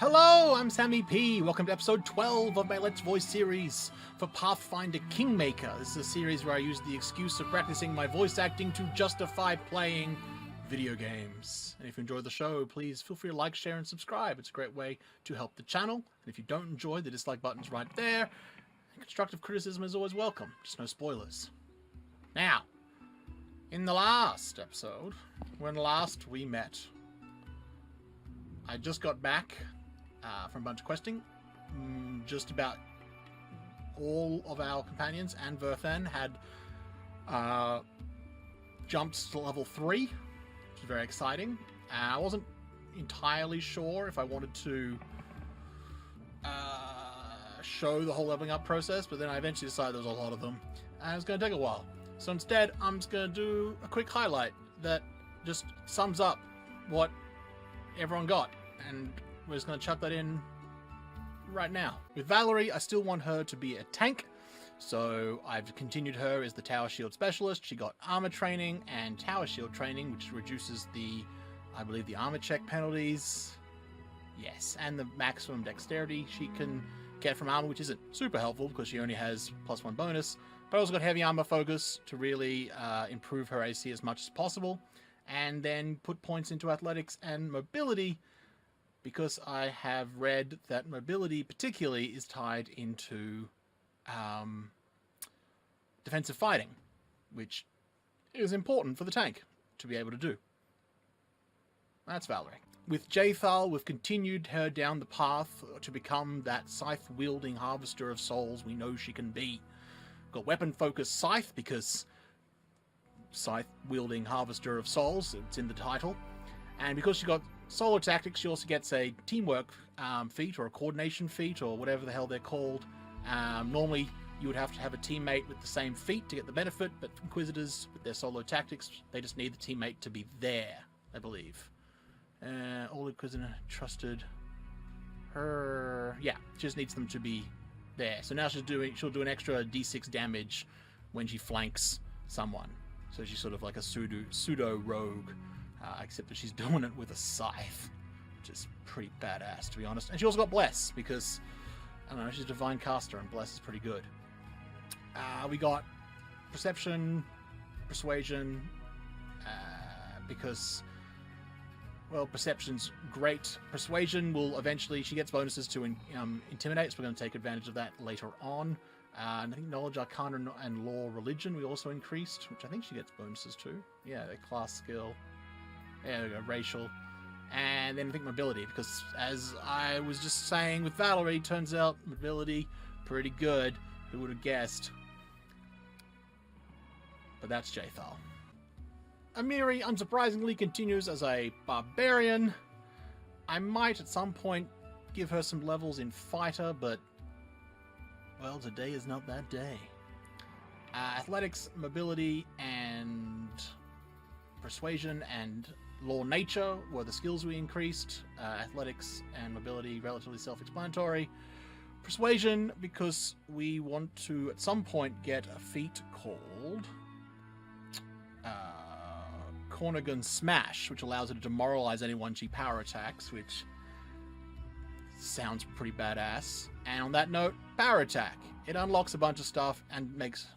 Hello, I'm SammyP. Welcome to episode 12 of my Let's Voice series for Pathfinder Kingmaker. This is a series where I use the excuse of practicing my voice acting to justify playing video games. And if you enjoy the show, please feel free to like, share, and subscribe. It's a great way to help the channel. And if you don't enjoy, the dislike button's right there. And constructive criticism is always welcome, just no spoilers. Now, in the last episode, when last we met, I just got back from a bunch of questing. Just about all of our companions and Verthan had jumped to level 3, which is very exciting. I wasn't entirely sure if I wanted to show the whole leveling up process, but then I eventually decided there was a lot of them, and it was going to take a while. So instead, I'm just going to do a quick highlight that just sums up what everyone got, and we're just going to chuck that in right now. With Valerie, I still want her to be a tank, so I've continued her as the Tower Shield Specialist. She got Armor Training and Tower Shield Training, which reduces I believe the Armor check penalties. Yes, and the maximum Dexterity she can get from Armor, which isn't super helpful because she only has +1 bonus. But I also got Heavy Armor Focus to really improve her AC as much as possible, and then put points into Athletics and Mobility, because I have read that mobility particularly is tied into defensive fighting, which is important for the tank to be able to do. That's Valerie. With Jaethal, we've continued her down the path to become that scythe-wielding harvester of souls we know she can be. Got weapon-focused scythe because scythe-wielding harvester of souls, it's in the title. And because she got solo tactics, she also gets a teamwork feat or a coordination feat or whatever the hell they're called. Normally, you would have to have a teammate with the same feat to get the benefit, but Inquisitors, with their solo tactics, they just need the teammate to be there, I believe. All Inquisitor trusted her. Yeah, she just needs them to be there. So now she'll do an extra d6 damage when she flanks someone. So she's sort of like a pseudo rogue. Except that she's doing it with a scythe, which is pretty badass, to be honest. And she also got Bless, because, I don't know, she's a Divine Caster, and Bless is pretty good. We got Perception, Persuasion, because, well, Perception's great. Persuasion will eventually, she gets bonuses to Intimidate, so we're going to take advantage of that later on. And I think Knowledge, Arcana, and Law, Religion we also increased, which I think she gets bonuses to. Yeah, their class skill. There we go, racial. And then I think mobility, because as I was just saying with Valerie, turns out mobility, pretty good. Who would have guessed? But that's Jaethal. Amiri, unsurprisingly, continues as a barbarian. I might at some point give her some levels in fighter, but, well, today is not that day. Athletics, mobility, and persuasion and law nature were the skills we increased. Athletics and mobility, relatively self-explanatory. Persuasion, because we want to at some point get a feat called Cornigan Smash, which allows her to demoralize anyone she power attacks, which sounds pretty badass. And on that note, power attack. It unlocks a bunch of stuff and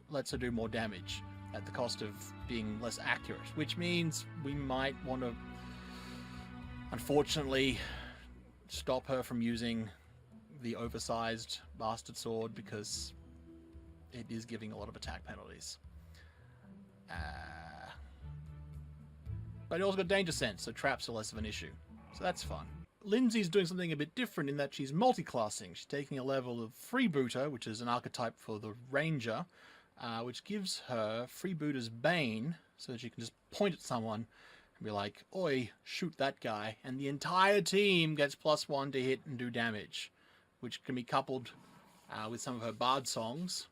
lets her do more damage at the cost of being less accurate, which means we might want to, unfortunately, stop her from using the oversized bastard sword, because it is giving a lot of attack penalties. But it also got danger sense, so traps are less of an issue, so that's fun. Lindsay's doing something a bit different in that she's multi-classing. She's taking a level of Freebooter, which is an archetype for the Ranger, which gives her Freebooter's Bane, so that she can just point at someone and be like, "Oi, shoot that guy," and the entire team gets +1 to hit and do damage, which can be coupled with some of her bard songs,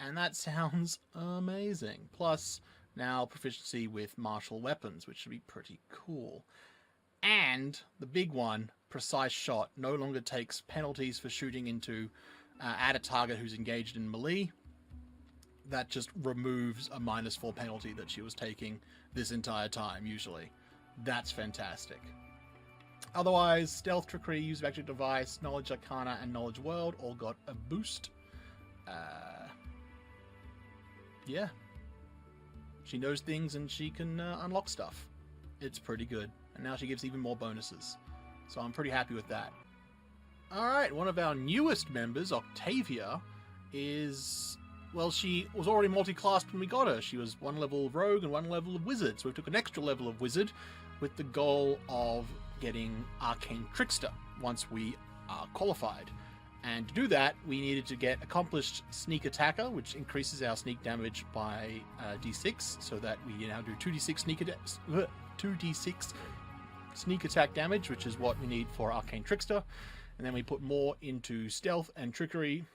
and that sounds amazing. Plus, now proficiency with martial weapons, which should be pretty cool. And the big one, Precise Shot, no longer takes penalties for shooting into at a target who's engaged in melee. That just removes a -4 penalty that she was taking this entire time, usually. That's fantastic. Otherwise, Stealth, Trickery, Use of Magic Device, Knowledge Arcana, and Knowledge World all got a boost. Yeah. She knows things and she can unlock stuff. It's pretty good. And now she gives even more bonuses. So I'm pretty happy with that. Alright, one of our newest members, Octavia, is... Well, she was already multi-classed when we got her. She was 1 level Rogue and 1 level of Wizard. So we took an extra level of Wizard with the goal of getting Arcane Trickster once we are qualified. And to do that, we needed to get Accomplished Sneak Attacker, which increases our sneak damage by d6, so that we now do 2d6 sneak attack damage, which is what we need for Arcane Trickster. And then we put more into Stealth and Trickery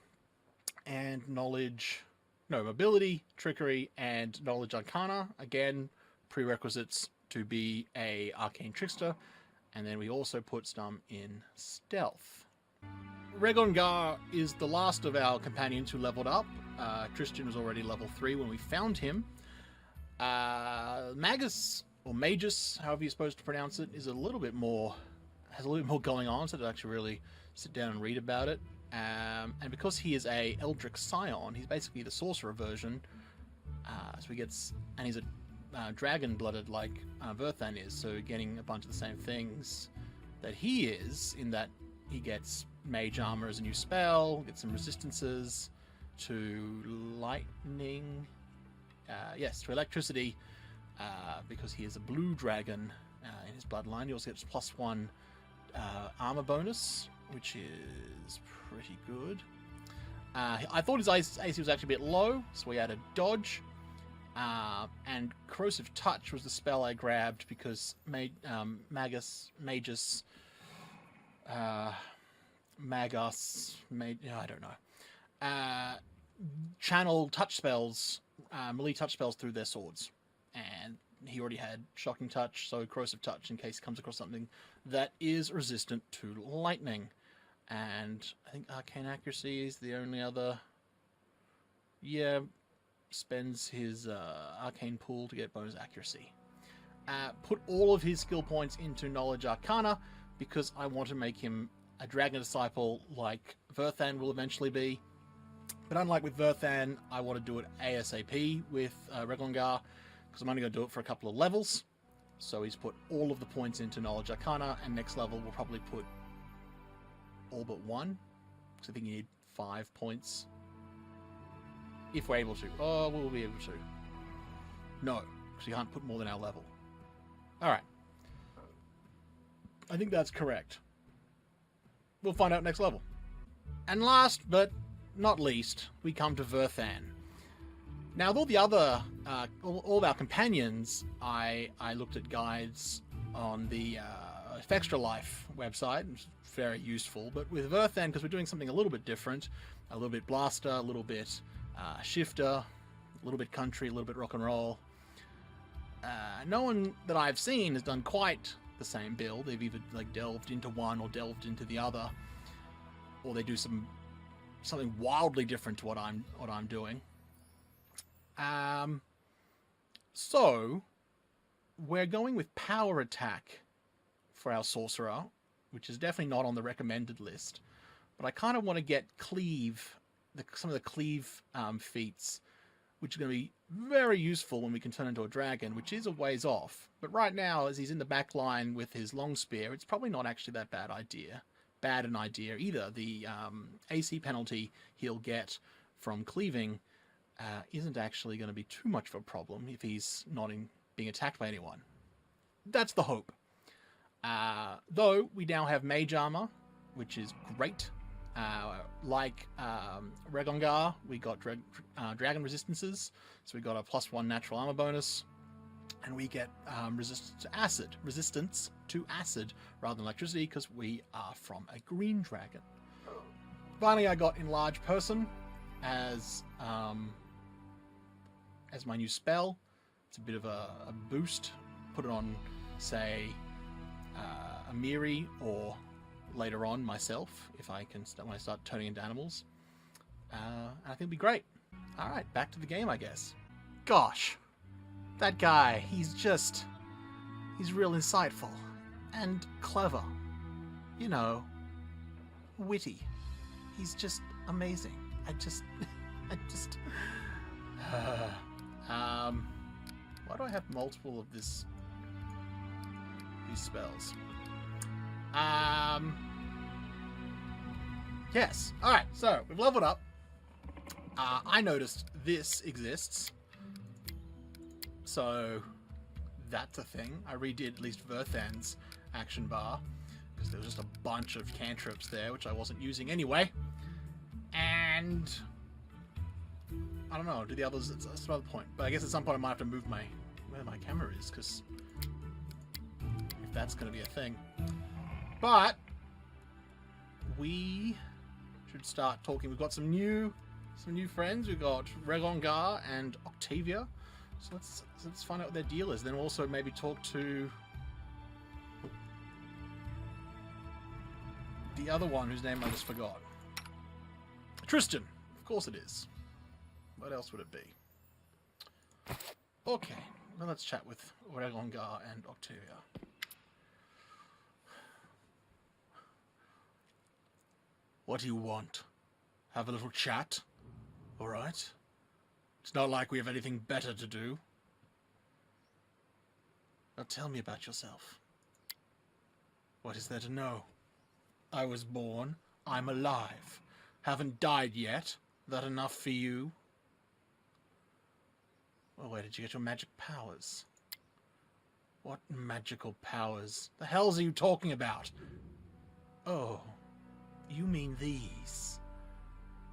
and Mobility, Trickery, and Knowledge Arcana. Again, prerequisites to be a Arcane Trickster. And then we also put some in Stealth. Regongar is the last of our companions who leveled up. Tristan was already level 3 when we found him. Magus, or Magus, however you're supposed to pronounce it, is has a little bit more going on, so to actually really sit down and read about it. And because he is a Eldritch Scion, he's basically the sorcerer version. And he's a dragon-blooded like Verthan is, so getting a bunch of the same things that he is, in that he gets Mage Armor as a new spell, gets some resistances to lightning, to electricity, because he is a blue dragon in his bloodline. He also gets +1 armor bonus, which is pretty good. I thought his AC was actually a bit low, so we added Dodge. And Corrosive Touch was the spell I grabbed because I don't know. Channel touch spells, melee touch spells through their swords. And he already had Shocking Touch, so Corrosive Touch in case he comes across something that is resistant to lightning. And I think Arcane Accuracy is the only other... Yeah, spends his Arcane Pool to get bonus accuracy. Put all of his skill points into Knowledge Arcana, because I want to make him a Dragon Disciple like Verthan will eventually be. But unlike with Verthan, I want to do it ASAP with Regongar, because I'm only going to do it for a couple of levels. So he's put all of the points into Knowledge Arcana, and next level we'll probably put all but 1, because I think you need 5 points. If we're able to. Oh, we'll be able to. No, because you can't put more than our level. Alright. I think that's correct. We'll find out next level. And last but not least, we come to Verthan. Now, with all the other, all of our companions, I looked at guides on the Extra Life website. It's very useful. But with Verthan, because we're doing something a little bit different, a little bit blaster, a little bit shifter, a little bit country, a little bit rock and roll. No one that I've seen has done quite the same build. They've either like delved into one or delved into the other, or they do something wildly different to what I'm doing. So we're going with Power Attack for our sorcerer, which is definitely not on the recommended list. But I kind of want to get Cleave, some of the Cleave feats, which are going to be very useful when we can turn into a dragon, which is a ways off. But right now, as he's in the back line with his long spear, it's probably not actually that bad an idea either. The AC penalty he'll get from cleaving isn't actually going to be too much of a problem if he's not being attacked by anyone. That's the hope. Though we now have Mage Armor, which is great. Like Regongar, we got Dragon Resistances, so we got a +1 natural armor bonus, and we get resistance to acid rather than electricity, because we are from a green dragon. Finally, I got Enlarge Person as my new spell. It's a bit of a boost. Put it on, say, Amiri, or later on myself, if I can when I start turning into animals. I think it'll be great. All right, back to the game, I guess. Gosh, that guy, he's real insightful. and clever. You know, witty. He's just amazing. I just... why do I have multiple of these spells? Yes. Alright, so we've leveled up. I noticed this exists. So that's a thing. I redid at least Verthan's action bar, because there was just a bunch of cantrips there, which I wasn't using anyway. And I don't know, do the others, that's another point. But I guess at some point I might have to move where my camera is, because if that's going to be a thing. But we should start talking. We've got some new friends. We've got Regongar and Octavia. So let's find out what their deal is. Then also maybe talk to the other one whose name I just forgot. Tristan. Of course it is. What else would it be? Okay. Well, let's chat with Regongar and Octavia. What do you want? Have a little chat? Alright. It's not like we have anything better to do. Now tell me about yourself. What is there to know? I was born. I'm alive. Haven't died yet. That enough for you? Well, where did you get your magic powers? What magical powers? The hells are you talking about? Oh, you mean these.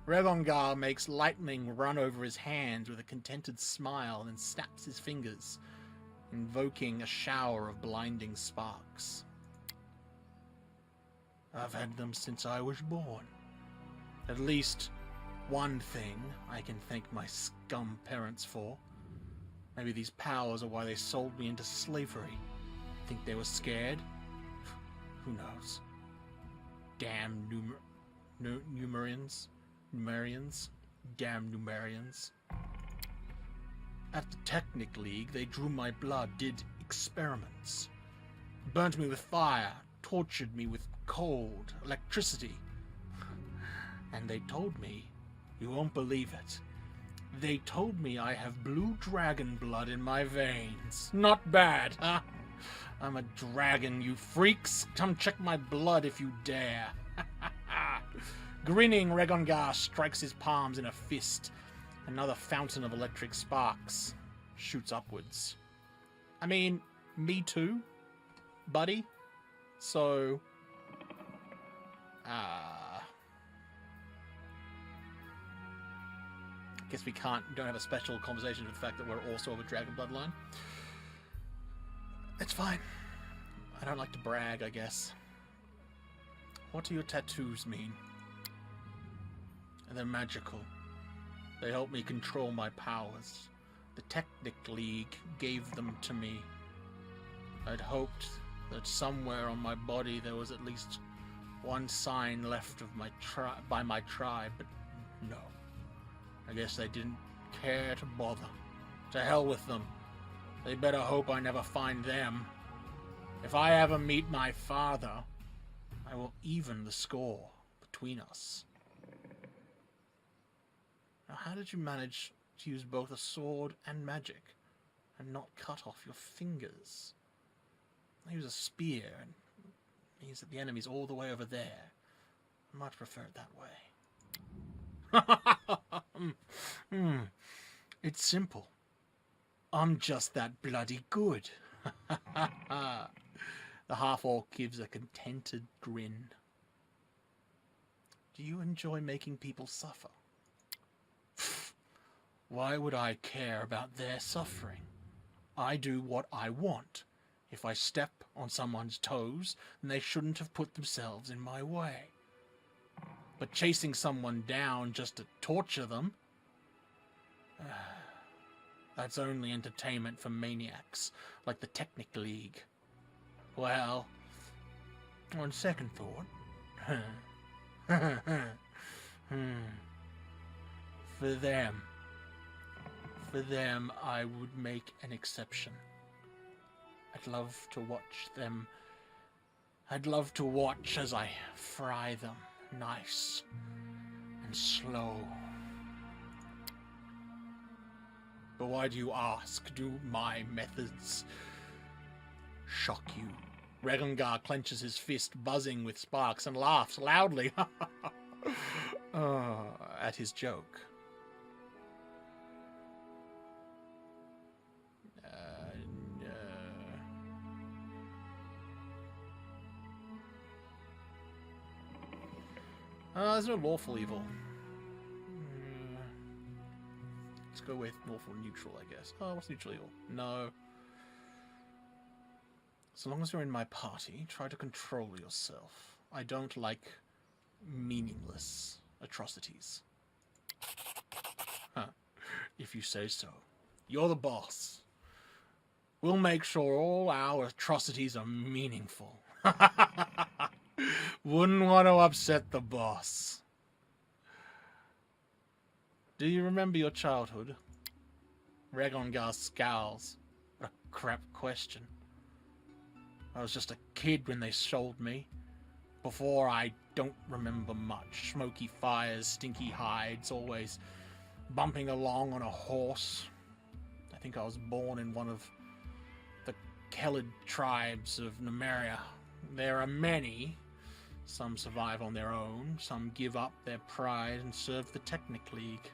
Regongar makes lightning run over his hands with a contented smile and snaps his fingers, invoking a shower of blinding sparks. I've had them since I was born. At least one thing I can thank my scum parents for. Maybe these powers are why they sold me into slavery. Think they were scared? Who knows? Damn Numerians. Damn Numerians. At the Technic League, they drew my blood, did experiments. Burnt me with fire, tortured me with cold, electricity. And they told me, you won't believe it, they told me I have blue dragon blood in my veins. Not bad, huh? I'm a dragon, you freaks. Come check my blood if you dare. Grinning, Regongar strikes his palms in a fist. Another fountain of electric sparks shoots upwards. I mean, me too, buddy. So, guess we don't have a special conversation with the fact that we're also of a dragon bloodline. It's fine. I don't like to brag, I guess. What do your tattoos mean? They're magical. They help me control my powers. The Technic League gave them to me. I'd hoped that somewhere on my body there was at least one sign left of by my tribe, but no. I guess they didn't care to bother. To hell with them. They better hope I never find them. If I ever meet my father, I will even the score between us. Now, how did you manage to use both a sword and magic and not cut off your fingers? I use a spear and means that the enemy's all the way over there. I much prefer it that way. It's simple. I'm just that bloody good. The half-orc gives a contented grin. Do you enjoy making people suffer? Why would I care about their suffering? I do what I want. If I step on someone's toes, then they shouldn't have put themselves in my way. But chasing someone down just to torture them, that's only entertainment for maniacs, like the Technic League. Well, on second thought, for them I would make an exception. I'd love to watch them I'd love to watch as I fry them nice and slow. But why do you ask? Do my methods shock you? Regongar clenches his fist, buzzing with sparks, and laughs loudly at his joke. There's no lawful evil. Let's go with lawful neutral, I guess. Oh, what's neutral evil? No. So long as you're in my party, try to control yourself. I don't like meaningless atrocities. Huh. If you say so. You're the boss. We'll make sure all our atrocities are meaningful. Wouldn't want to upset the boss. Do you remember your childhood? Regongar scowls. What a crap question. I was just a kid when they sold me. Before, I don't remember much. Smoky fires, stinky hides, always bumping along on a horse. I think I was born in one of the Kellid tribes of Numeria. There are many. Some survive on their own, some give up their pride and serve the Technic League.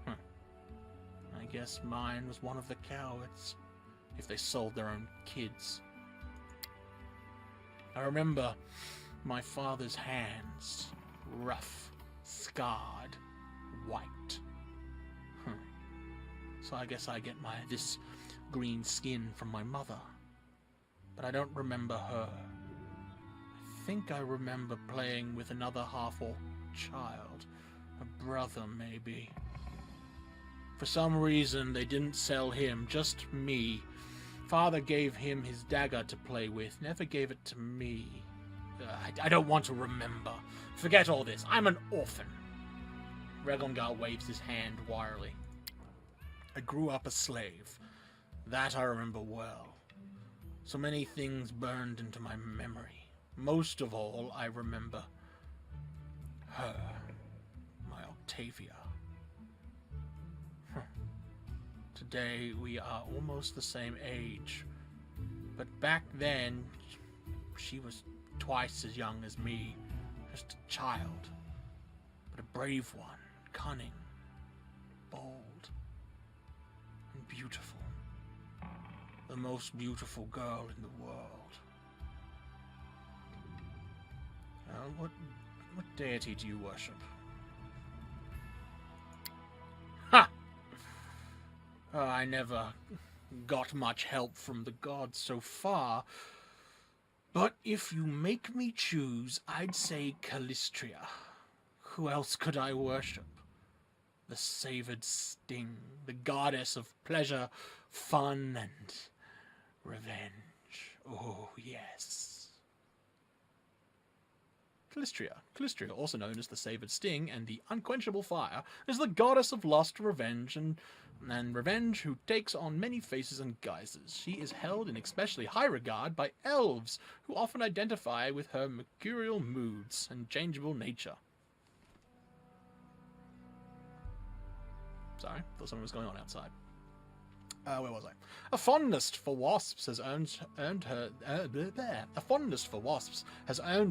I guess mine was one of the cowards, if they sold their own kids. I remember my father's hands, rough, scarred, white. So I guess I get this green skin from my mother. But I don't remember her. I think I remember playing with another half-orc child. A brother, maybe. For some reason, they didn't sell him, just me. Father gave him his dagger to play with, never gave it to me. I don't want to remember. Forget all this. I'm an orphan. Regongar waves his hand wearily. I grew up a slave. That I remember well. So many things burned into my memory. Most of all, I remember her, my Octavia. Today, we are almost the same age. But back then, she was twice as young as me. Just a child. But a brave one. Cunning. Bold. And beautiful. The most beautiful girl in the world. What deity do you worship? Ha! I never got much help from the gods so far, but if you make me choose, I'd say Callistria. Who else could I worship? The savored sting, the goddess of pleasure, fun, and revenge. Oh, yes. Callistria, also known as the Savored Sting and the Unquenchable Fire, is the goddess of lust, revenge, and revenge who takes on many faces and guises. She is held in especially high regard by elves, who often identify with her mercurial moods and changeable nature. Sorry, thought something was going on outside. Where was I? A fondness for wasps has earned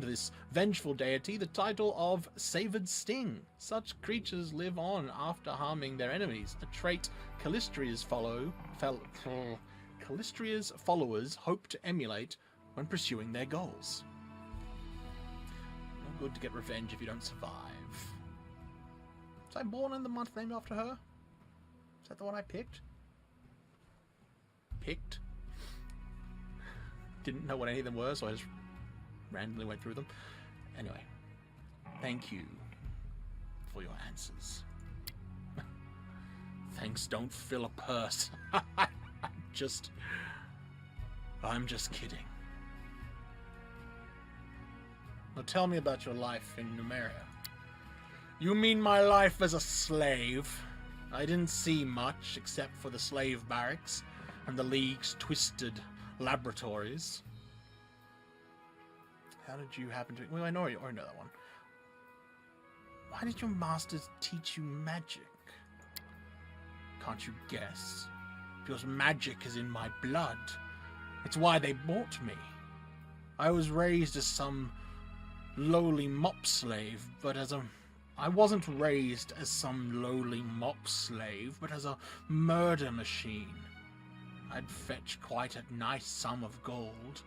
this vengeful deity the title of Savored Sting. Such creatures live on after harming their enemies, a trait Callistria's followers hope to emulate when pursuing their goals. No good to get revenge if you don't survive. Was I born in the month named after her? Is that the one I picked? Didn't know what any of them were, so I just randomly went through them. Anyway, thank you for your answers. Thanks don't fill a purse. I'm just kidding. Now tell me about your life in Numeria. You mean my life as a slave? I didn't see much except for the slave barracks and the League's twisted laboratories. How did you happen to... Well, I already know that one. Why did your masters teach you magic? Can't you guess? Because magic is in my blood. It's why they bought me. I was raised as some lowly mop slave, but I wasn't raised as some lowly mop slave, but as a murder machine. I'd fetch quite a nice sum of gold.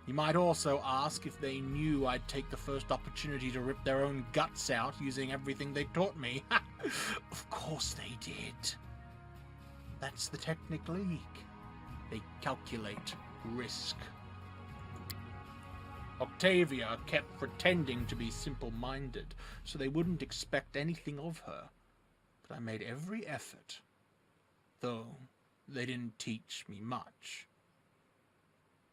You might also ask if they knew I'd take the first opportunity to rip their own guts out using everything they taught me. Of course they did. That's the Technic League. They calculate risk. Octavia kept pretending to be simple-minded, so they wouldn't expect anything of her. But I made every effort, though they didn't teach me much.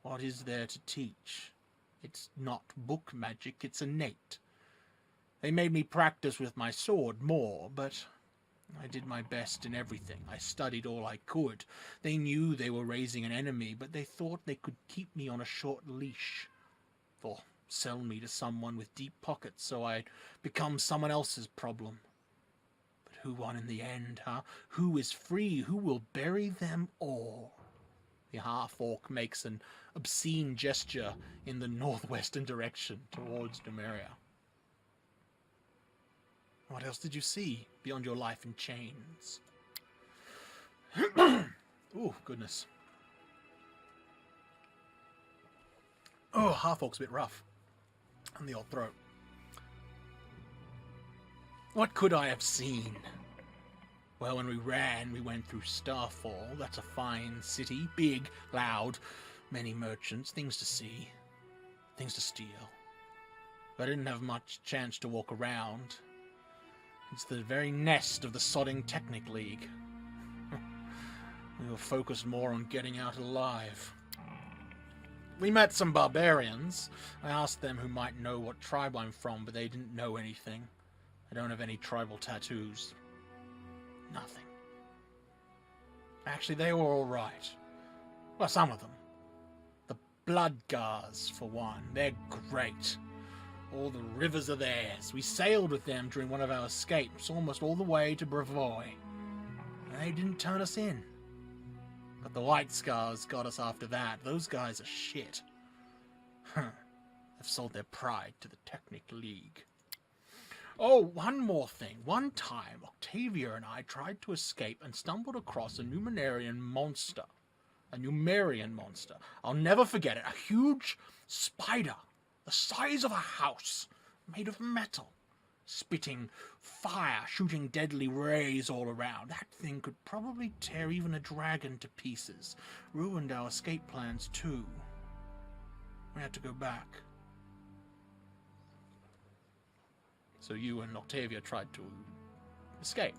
What is there to teach? It's not book magic, it's innate. They made me practice with my sword more, but I did my best in everything. I studied all I could. They knew they were raising an enemy, but they thought they could keep me on a short leash. Or sell me to someone with deep pockets so I'd become someone else's problem. But who won in the end, huh? Who is free? Who will bury them all? The half-orc makes an obscene gesture in the northwestern direction towards Numeria. What else did you see beyond your life in chains? Oh, goodness. Oh, half-orc's a bit rough on the old throat. What could I have seen? Well, when we ran, we went through Starfall. That's a fine city. Big, loud, many merchants, things to see, things to steal. But I didn't have much chance to walk around. It's the very nest of the sodding Technic League. We were focused more on getting out alive. We met some barbarians. I asked them who might know what tribe I'm from, but they didn't know anything. I don't have any tribal tattoos. Nothing. Actually, they were all right. Well, some of them. The Bloodgars, for one. They're great. All the rivers are theirs. We sailed with them during one of our escapes, almost all the way to Brevoy. And they didn't turn us in. But the White Scars got us after that. Those guys are shit. They've sold their pride to the Technic League. Oh, one more thing. One time, Octavia and I tried to escape and stumbled across a Numerian monster. A Numerian monster. I'll never forget it. A huge spider, the size of a house, made of metal, spitting fire, shooting deadly rays all around. That thing could probably tear even a dragon to pieces. Ruined our escape plans, too. We had to go back. So you and Octavia tried to escape.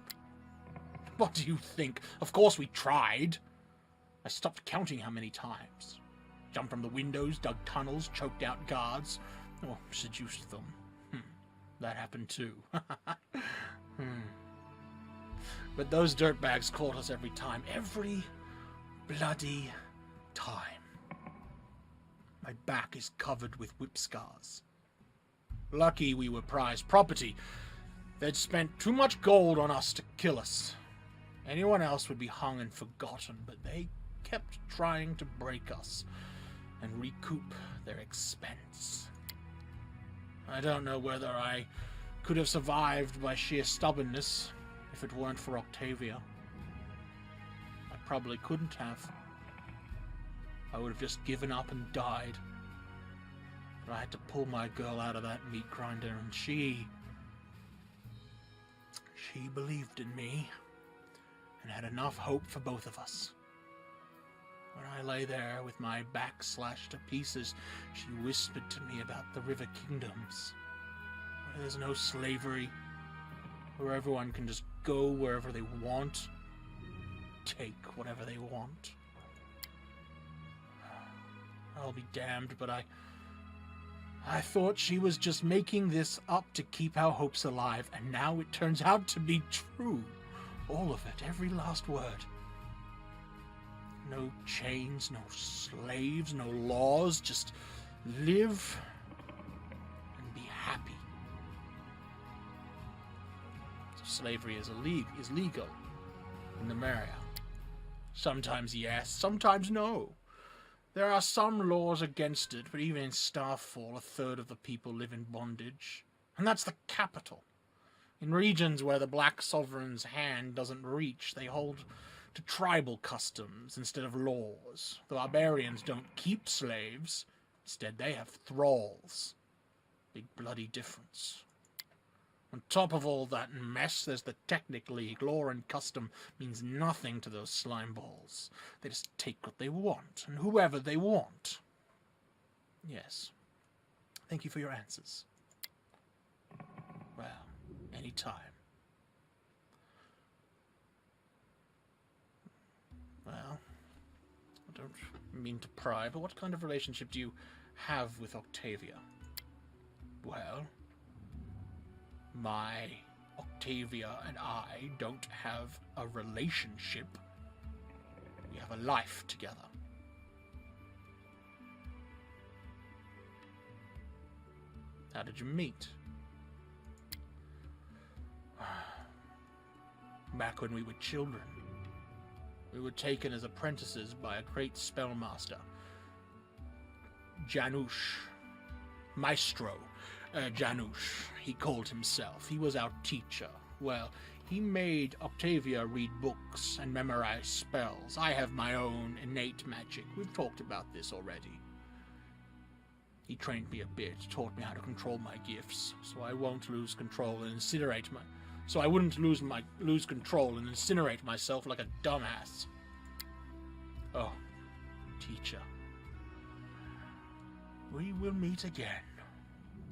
What do you think? Of course we tried. I stopped counting how many times. Jumped from the windows, dug tunnels, choked out guards, or seduced them. That happened too. But those dirtbags caught us every time. Every bloody time. My back is covered with whip scars. Lucky we were prized property. They'd spent too much gold on us to kill us. Anyone else would be hung and forgotten, but they kept trying to break us and recoup their expense. I don't know whether I could have survived by sheer stubbornness if it weren't for Octavia. I probably couldn't have. I would have just given up and died. But I had to pull my girl out of that meat grinder, and she believed in me and had enough hope for both of us. When I lay there with my back slashed to pieces, she whispered to me about the River Kingdoms, where there's no slavery, where everyone can just go wherever they want, take whatever they want. I'll be damned, but I thought she was just making this up to keep our hopes alive, and now it turns out to be true. All of it, every last word. No chains, no slaves, no laws, just live happy. So slavery is legal in the Maria. Sometimes yes, sometimes no. There are some laws against it, but even in Starfall, 1/3 of the people live in bondage. And that's the capital. In regions where the Black Sovereign's hand doesn't reach, they hold to tribal customs instead of laws. The barbarians don't keep slaves. Instead, they have thralls. Big bloody difference. On top of all that mess, there's the Technic League. Law and custom means nothing to those slime balls. They just take what they want, and whoever they want. Yes. Thank you for your answers. Well, any time. Well, I don't mean to pry, but what kind of relationship do you have with Octavia? Well, my Octavia and I don't have a relationship. We have a life together. How did you meet? Back when we were children. We were taken as apprentices by a great spellmaster, Janusz. Maestro Janusz, he called himself. He was our teacher. Well, he made Octavia read books and memorize spells. I have my own innate magic. We've talked about this already. He trained me a bit, taught me how to control my gifts, so I won't lose control and incinerate my... So I wouldn't lose control and incinerate myself like a dumbass. Oh, teacher. We will meet again.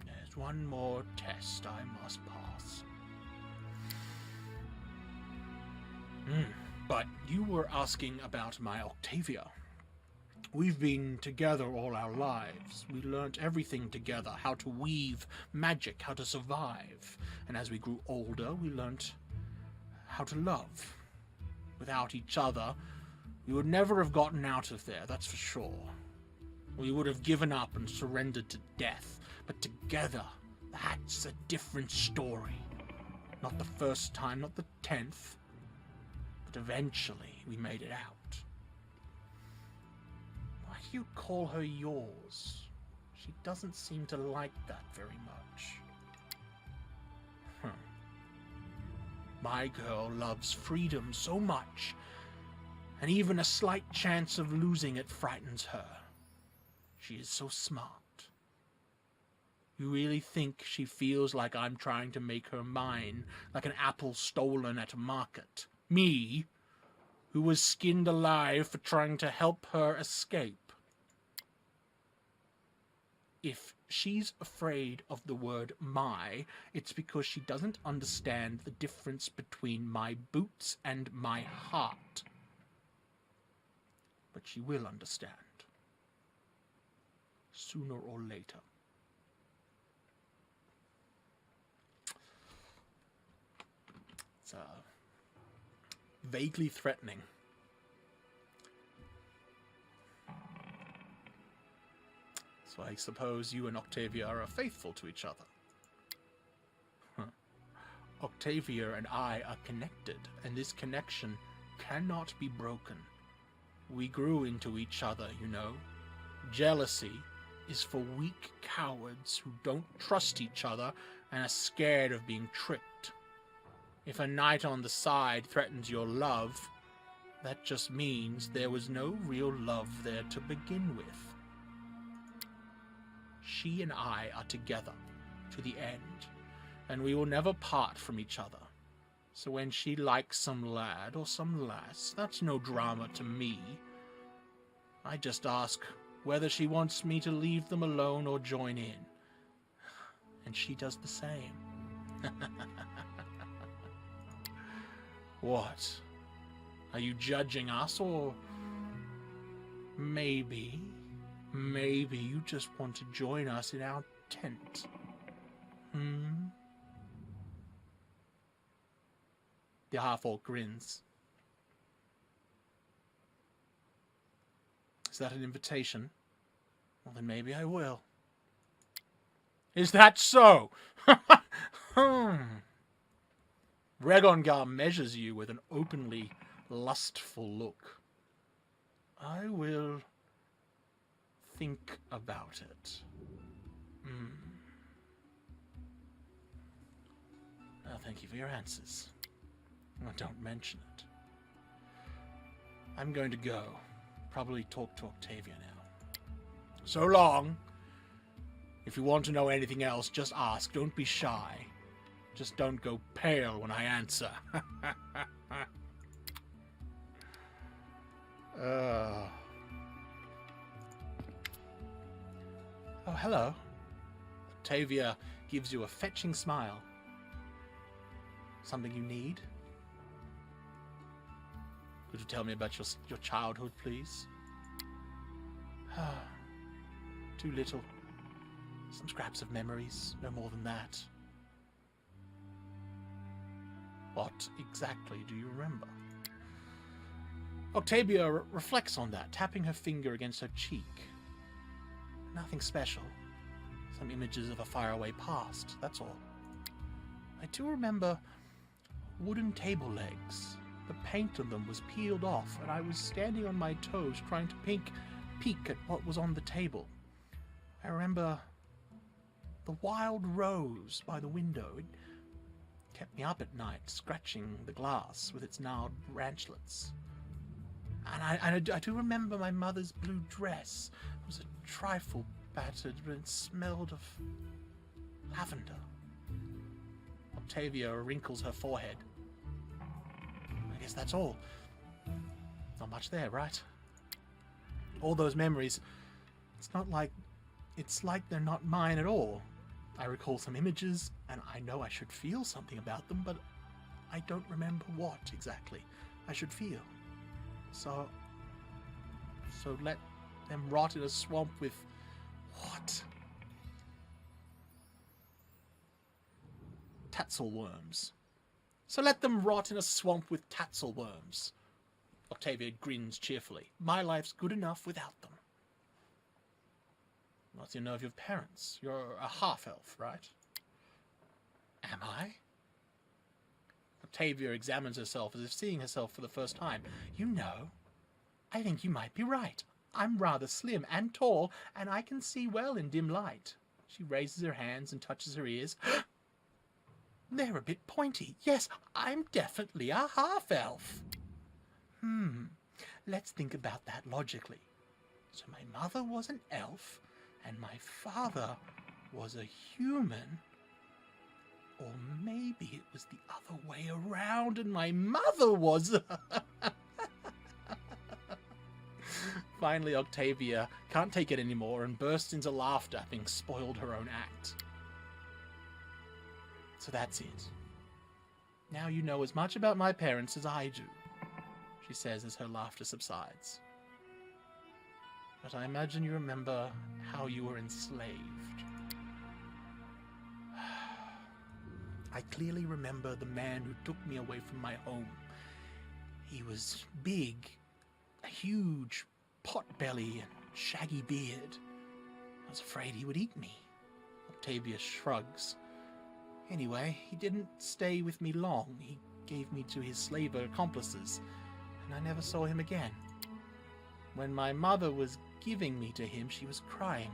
There's one more test I must pass. But you were asking about my Octavia. We've been together all our lives. We learnt everything together, how to weave magic, how to survive. And as we grew older, we learnt how to love. Without each other, we would never have gotten out of there, that's for sure. We would have given up and surrendered to death. But together, that's a different story. Not the first time, not the 10th. But eventually, we made it out. Why do you call her yours? She doesn't seem to like that very much. My girl loves freedom so much, and even a slight chance of losing it frightens her. She is so smart. You really think she feels like I'm trying to make her mine, like an apple stolen at a market? Me, who was skinned alive for trying to help her escape? If she's afraid of the word my, it's because she doesn't understand the difference between my boots and my heart. But she will understand. Sooner or later. It's vaguely threatening. So I suppose you and Octavia are faithful to each other. Octavia and I are connected, and this connection cannot be broken. We grew into each other, you know. Jealousy is for weak cowards who don't trust each other and are scared of being tricked. If a knight on the side threatens your love, that just means there was no real love there to begin with. She and I are together to the end, and we will never part from each other. So when she likes some lad or some lass, that's no drama to me. I just ask whether she wants me to leave them alone or join in. And she does the same. What? Are you judging us, or maybe you just want to join us in our tent? The half-orc grins. Is that an invitation? Well, then maybe I will. Is that so? Regongar measures you with an openly lustful look. I will think about it. Well, thank you for your answers. Well, don't mention it. I'm going to go. Probably talk to Octavia now. So long. If you want to know anything else, just ask. Don't be shy. Just don't go pale when I answer. Oh, hello. Octavia gives you a fetching smile. Something you need? Could you tell me about your childhood, please? Too little. Some scraps of memories, no more than that. What exactly do you remember? Octavia reflects on that, tapping her finger against her cheek. Nothing special. Some images of a faraway past, that's all. I do remember wooden table legs. The paint on them was peeled off, and I was standing on my toes trying to peek at what was on the table. I remember the wild rose by the window. It kept me up at night, scratching the glass with its gnarled branchlets. And I do remember my mother's blue dress. It was a trifle battered, but it smelled of lavender. Octavia wrinkles her forehead. I guess that's all. Not much there, right? All those memories, it's like they're not mine at all. I recall some images, and I know I should feel something about them, but I don't remember what exactly I should feel. So let them rot in a swamp with what? Tatzelworms. So let them rot in a swamp with tatzelworms. Octavia grins cheerfully. My life's good enough without them. What's your know of your parents? You're a half-elf, right? Am I? Octavia examines herself as if seeing herself for the first time. You know, I think you might be right. I'm rather slim and tall, and I can see well in dim light. She raises her hands and touches her ears. They're a bit pointy. Yes, I'm definitely a half-elf. Let's think about that logically. So my mother was an elf, and my father was a human. Or maybe it was the other way around, and my mother was... Finally, Octavia can't take it anymore and bursts into laughter, having spoiled her own act. So that's it. Now you know as much about my parents as I do, she says as her laughter subsides. But I imagine you remember how you were enslaved. I clearly remember the man who took me away from my home. He was big, a huge pot-belly and shaggy beard. I was afraid he would eat me. Octavia shrugs. Anyway, he didn't stay with me long. He gave me to his slave accomplices, and I never saw him again. When my mother was giving me to him, she was crying.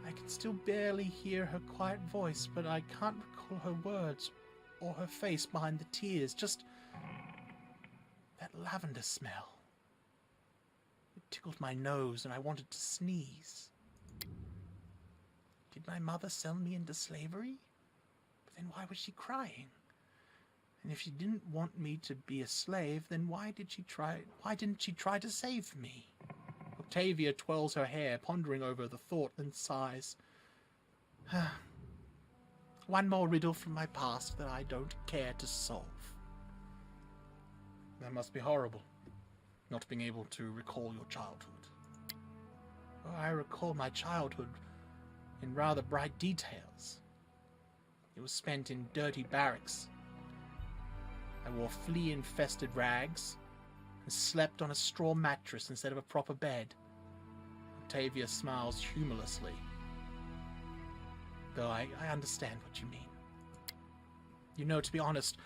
I can still barely hear her quiet voice, but I can't recall her words or her face behind the tears, just that lavender smell. It tickled my nose and I wanted to sneeze. Did my mother sell me into slavery? But then why was she crying? And if she didn't want me to be a slave, then why didn't she try to save me? Octavia twirls her hair, pondering over the thought, then sighs. One more riddle from my past that I don't care to solve. That must be horrible, not being able to recall your childhood. Oh, I recall my childhood in rather bright details. It was spent in dirty barracks. I wore flea-infested rags and slept on a straw mattress instead of a proper bed. Octavia smiles humorlessly. though I understand what you mean. You know, to be honest,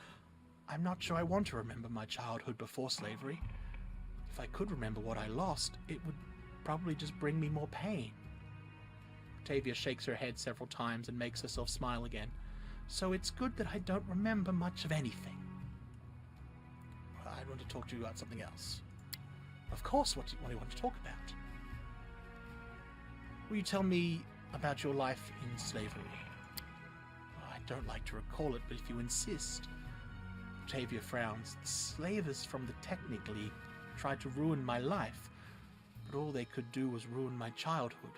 I'm not sure I want to remember my childhood before slavery. If I could remember what I lost, it would probably just bring me more pain. Octavia shakes her head several times and makes herself smile again. So it's good that I don't remember much of anything. I want to talk to you about something else. Of course, what do you want to talk about? Will you tell me about your life in slavery? I don't like to recall it, but if you insist. Octavia frowns. The slavers from the Technic League tried to ruin my life, but all they could do was ruin my childhood.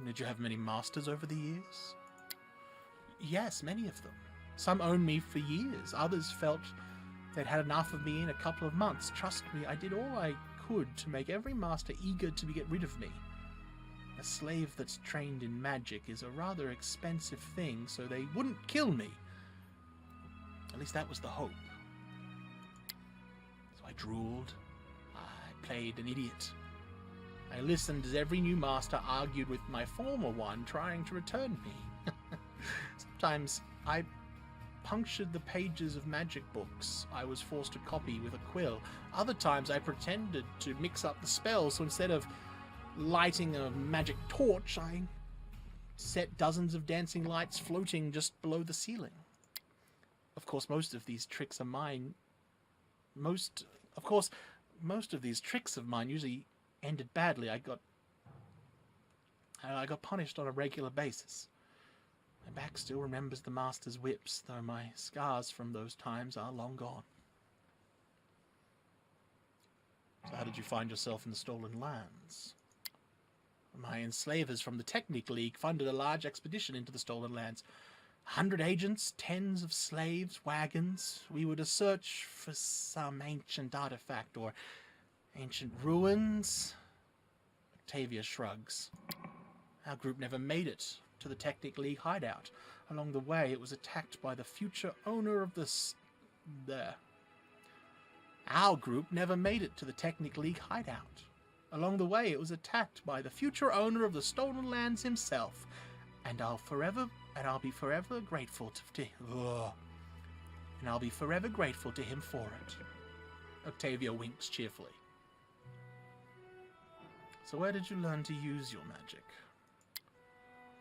Did you have many masters over the years? Yes, many of them. Some owned me for years. Others felt they'd had enough of me in a couple of months. Trust me, I did all I could to make every master eager to get rid of me. A slave that's trained in magic is a rather expensive thing, so they wouldn't kill me. At least that was the hope. So I drooled. I played an idiot. I listened as every new master argued with my former one, trying to return me. Sometimes I punctured the pages of magic books I was forced to copy with a quill. Other times I pretended to mix up the spells, so instead of lighting a magic torch, I set dozens of dancing lights floating just below the ceiling. Of course, most of these tricks of mine usually ended badly. I got punished on a regular basis. My back still remembers the master's whips, though my scars from those times are long gone. So how did you find yourself in the Stolen Lands? My enslavers from the Technic League funded a large expedition into the Stolen Lands. 100 agents, tens of slaves, wagons. We were to search for some ancient artifact or ancient ruins. Octavia shrugs. Our group never made it to the Technic League hideout. Along the way, it was attacked by the future owner of Our group never made it to the Technic League hideout. Along the way, it was attacked by the future owner of the Stolen Lands himself, and I'll be forever grateful to him for it. Octavia winks cheerfully. So where did you learn to use your magic?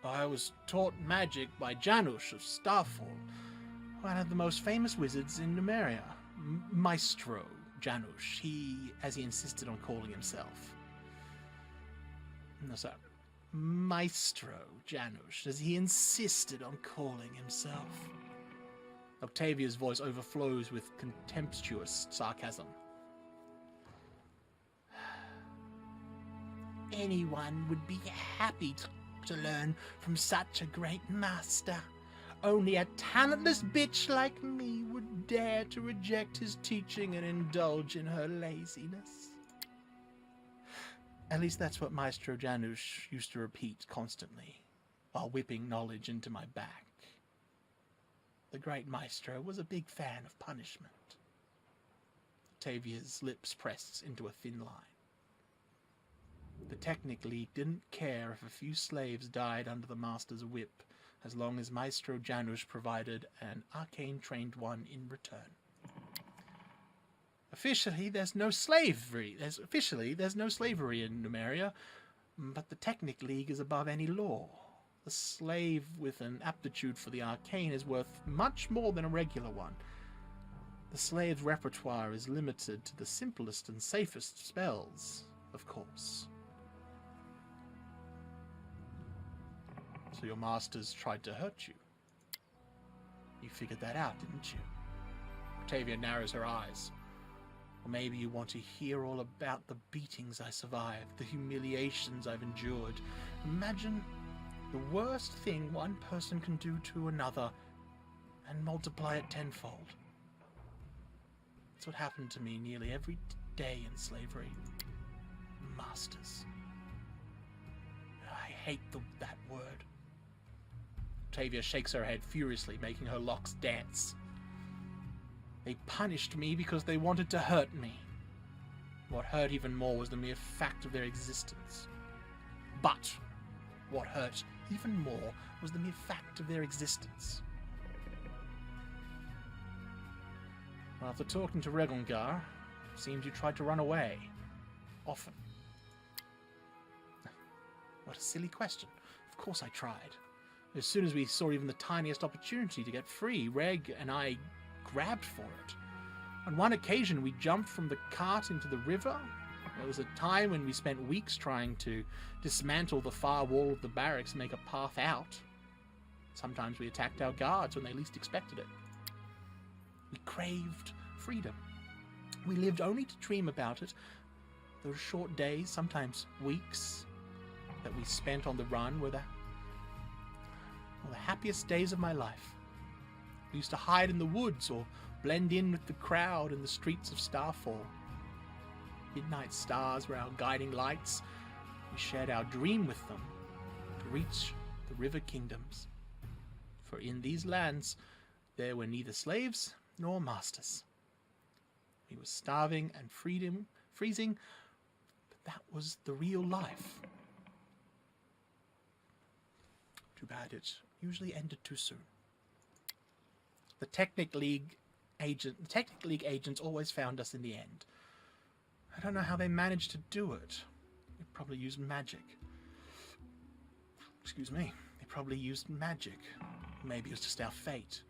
I was taught magic by Janusz of Starfall, one of the most famous wizards in Numeria. Maestro Janusz, as he insisted on calling himself. No, sorry. Maestro Janusz, as he insisted on calling himself. Octavia's voice overflows with contemptuous sarcasm. Anyone would be happy to learn from such a great master. Only a talentless bitch like me would dare to reject his teaching and indulge in her laziness. At least that's what Maestro Janusz used to repeat constantly, while whipping knowledge into my back. The great Maestro was a big fan of punishment. Octavia's lips pressed into a thin line. The Technic League didn't care if a few slaves died under the master's whip, as long as Maestro Janusz provided an arcane-trained one in return. Officially, there's no slavery in Numeria, but the Technic League is above any law. A slave with an aptitude for the arcane is worth much more than a regular one. The slave's repertoire is limited to the simplest and safest spells, of course. So your masters tried to hurt you. You figured that out, didn't you? Octavia narrows her eyes. Or maybe you want to hear all about the beatings I survived, the humiliations I've endured. Imagine the worst thing one person can do to another and multiply it tenfold. That's what happened to me nearly every day in slavery. Masters. I hate that word. Octavia shakes her head furiously, making her locks dance. They punished me because they wanted to hurt me. What hurt even more was the mere fact of their existence. But What hurt even more was the mere fact of their existence. After talking to Regongar, it seems you tried to run away. Often. What a silly question. Of course I tried. As soon as we saw even the tiniest opportunity to get free, Reg and I grabbed for it. On one occasion, we jumped from the cart into the river. There was a time when we spent weeks trying to dismantle the far wall of the barracks and make a path out. Sometimes we attacked our guards when they least expected it. We craved freedom. We lived only to dream about it. Those short days, sometimes weeks, that we spent on the run were the happiest days of my life. We used to hide in the woods or blend in with the crowd in the streets of Starfall. Midnight stars were our guiding lights. We shared our dream with them to reach the river kingdoms. For in these lands there were neither slaves nor masters. We were starving and freezing, but that was the real life. Too bad it usually ended too soon. The Technic League agents always found us in the end. I don't know how they managed to do it. They probably used magic. Excuse me. They probably used magic. Maybe it was just our fate.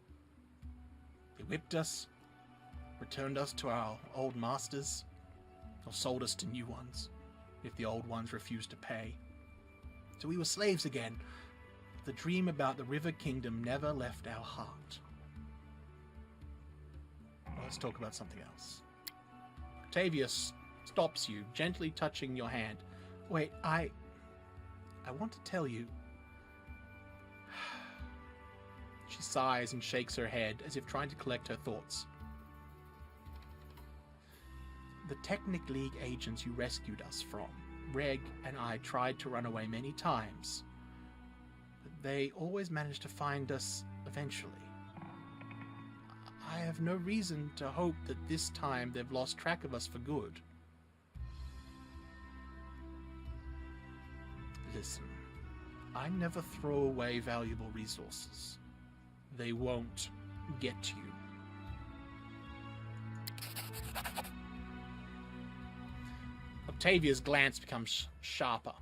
They whipped us, returned us to our old masters, or sold us to new ones, if the old ones refused to pay. So we were slaves again. The dream about the River Kingdom never left our heart. Well, let's talk about something else. Octavia stops you, gently touching your hand. Wait, I want to tell you. She sighs and shakes her head, as if trying to collect her thoughts. The Technic League agents you rescued us from, Reg and I tried to run away many times. They always managed to find us eventually. I have no reason to hope that this time they've lost track of us for good. Listen, I never throw away valuable resources. They won't get to you. Octavia's glance becomes sharper.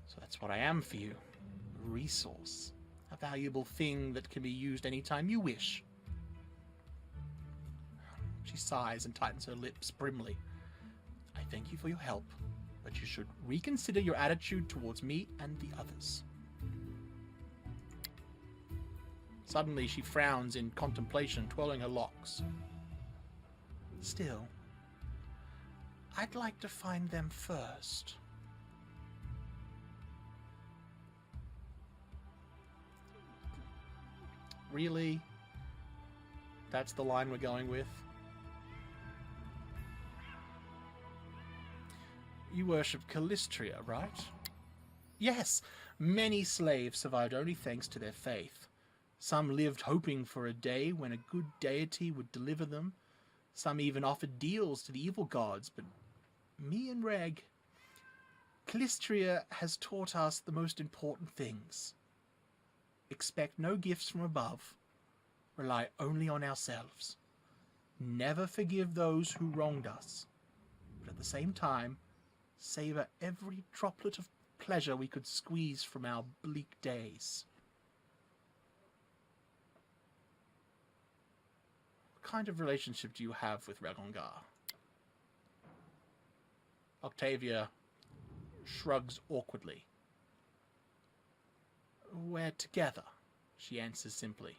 So that's what I am for you. Resource. A valuable thing that can be used anytime you wish. She sighs and tightens her lips primly. I thank you for your help, but you should reconsider your attitude towards me and the others. Suddenly she frowns in contemplation, twirling her locks. Still, I'd like to find them first. Really? That's the line we're going with? You worship Callistria, right? Yes, many slaves survived only thanks to their faith. Some lived hoping for a day when a good deity would deliver them. Some even offered deals to the evil gods, but me and Reg, Callistria has taught us the most important things. Expect no gifts from above. Rely only on ourselves. Never forgive those who wronged us. But at the same time, savor every droplet of pleasure we could squeeze from our bleak days. What kind of relationship do you have with Regongar? Octavia shrugs awkwardly. We're together, she answers simply.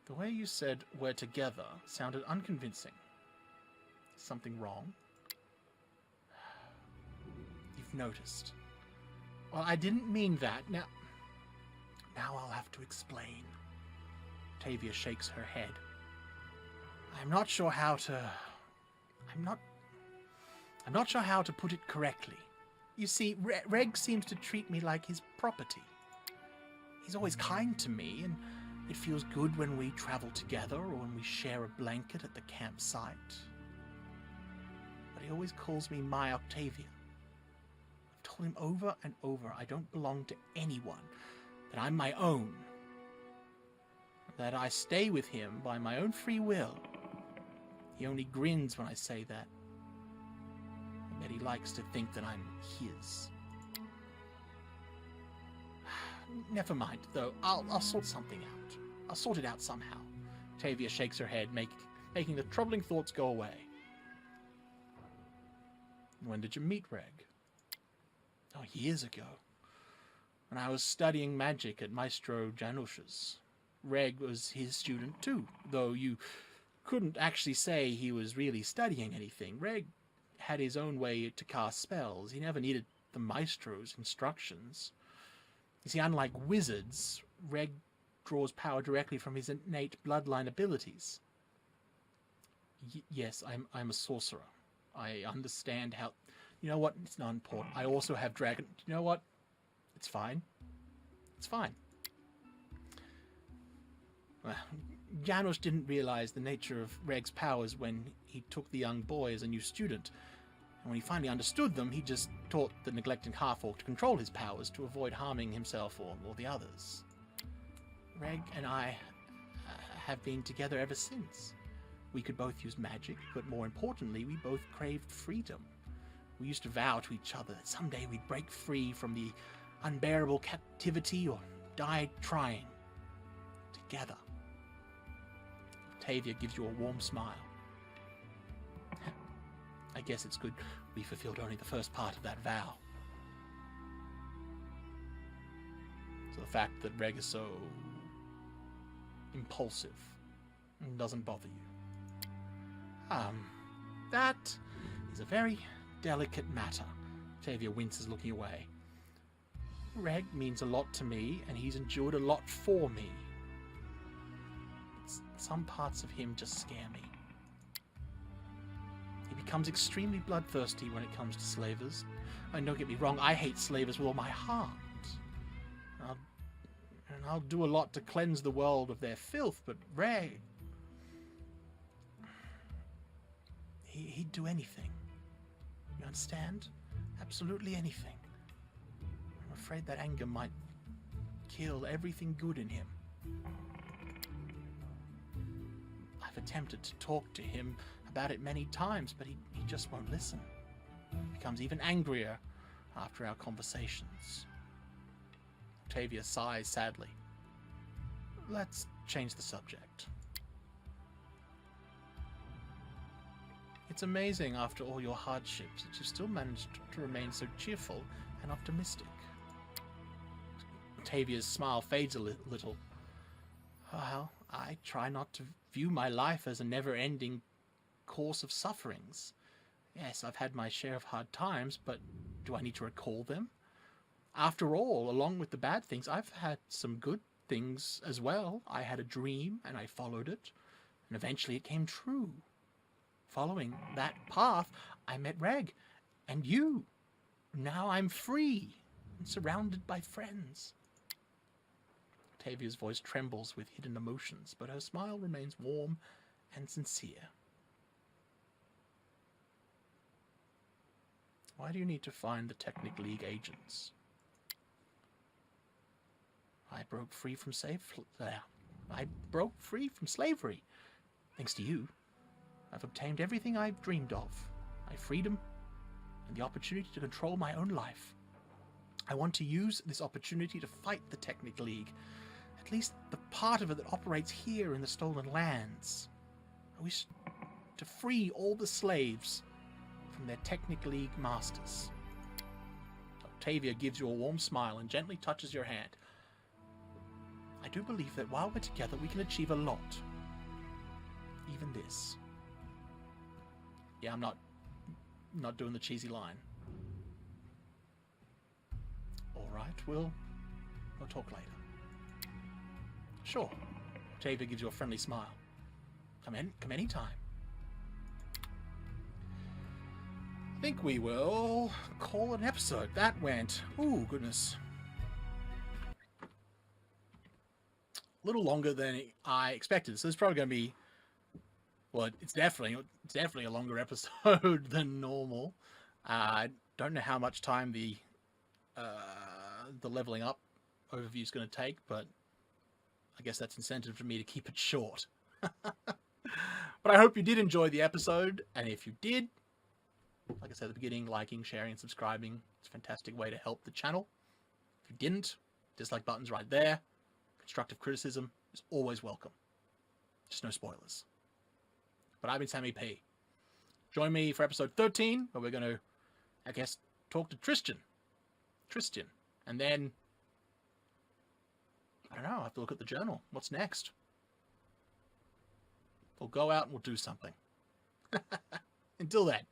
The way you said we're together sounded unconvincing. Something wrong? You've noticed. Well, I didn't mean that. Now I'll have to explain. Octavia shakes her head. I'm not sure how to put it correctly. You see, Reg seems to treat me like his property. He's always kind to me, and it feels good when we travel together or when we share a blanket at the campsite. but he always calls me my Octavia. I've told him over and over I don't belong to anyone, that I'm my own, that I stay with him by my own free will. He only grins when I say that. I bet he likes to think that I'm his. Never mind, though. I'll sort something out. I'll sort it out somehow. Octavia shakes her head, making the troubling thoughts go away. When did you meet Reg? Oh, years ago. When I was studying magic at Maestro Janusz's. Reg was his student too, though you couldn't actually say he was really studying anything. Reg had his own way to cast spells. He never needed the Maestro's instructions. You see, unlike wizards, Reg draws power directly from his innate bloodline abilities. Yes, I'm a sorcerer. I understand how... You know what? It's not important. I also have dragon... You know what? It's fine. It's fine. Well, Janusz didn't realize the nature of Reg's powers when he took the young boy as a new student. And when he finally understood them, he just taught the neglecting half-orc to control his powers to avoid harming himself or the others. Reg and I have been together ever since. We could both use magic, but more importantly, we both craved freedom. We used to vow to each other that someday we'd break free from the unbearable captivity or die trying. Together. Octavia gives you a warm smile. I guess it's good we fulfilled only the first part of that vow. So the fact that Reg is so impulsive doesn't bother you. That is a very delicate matter. Octavia winces, looking away. Reg means a lot to me, and he's endured a lot for me. Some parts of him just scare me. He becomes extremely bloodthirsty when it comes to slavers. And don't get me wrong, I hate slavers with all my heart. And I'll do a lot to cleanse the world of their filth, but Reg... He'd do anything. You understand? Absolutely anything. I'm afraid that anger might kill everything good in him. I've attempted to talk to him about it many times, but he just won't listen. He becomes even angrier after our conversations. Octavia sighs sadly. Let's change the subject. It's amazing, after all your hardships, that you've still managed to remain so cheerful and optimistic. Octavia's smile fades a little. Well, I try not to view my life as a never-ending course of sufferings. Yes, I've had my share of hard times, but do I need to recall them? After all, along with the bad things, I've had some good things as well. I had a dream, and I followed it, and eventually it came true. Following that path, I met Reg, and you. Now I'm free, and surrounded by friends. Octavia's voice trembles with hidden emotions, but her smile remains warm and sincere. Why do you need to find the Technic League agents? I broke free from slavery. Thanks to you. I've obtained everything I've dreamed of. My freedom and the opportunity to control my own life. I want to use this opportunity to fight the Technic League. At least the part of it that operates here in the Stolen Lands. I wish to free all the slaves from their Technic League masters. Octavia gives you a warm smile and gently touches your hand. I do believe that while we're together, we can achieve a lot. Even this. Yeah, I'm not doing the cheesy line. All right, we'll talk later. Sure. Octavia gives you a friendly smile. Come anytime. I think we will call it an episode. That went, ooh, goodness, a little longer than I expected. So it's probably going to be, Well, it's definitely a longer episode than normal. I don't know how much time the leveling up overview is going to take, but I guess that's incentive for me to keep it short. But I hope you did enjoy the episode, and if you did, like I said at the beginning, liking, sharing, and subscribing, it's a fantastic way to help the channel. If you didn't, dislike button's right there. Constructive criticism is always welcome. Just no spoilers. But I've been SammyP. Join me for episode 13, where we're going to, I guess, talk to Tristan. And then, I don't know, I have to look at the journal. What's next? We'll go out and we'll do something. Until then.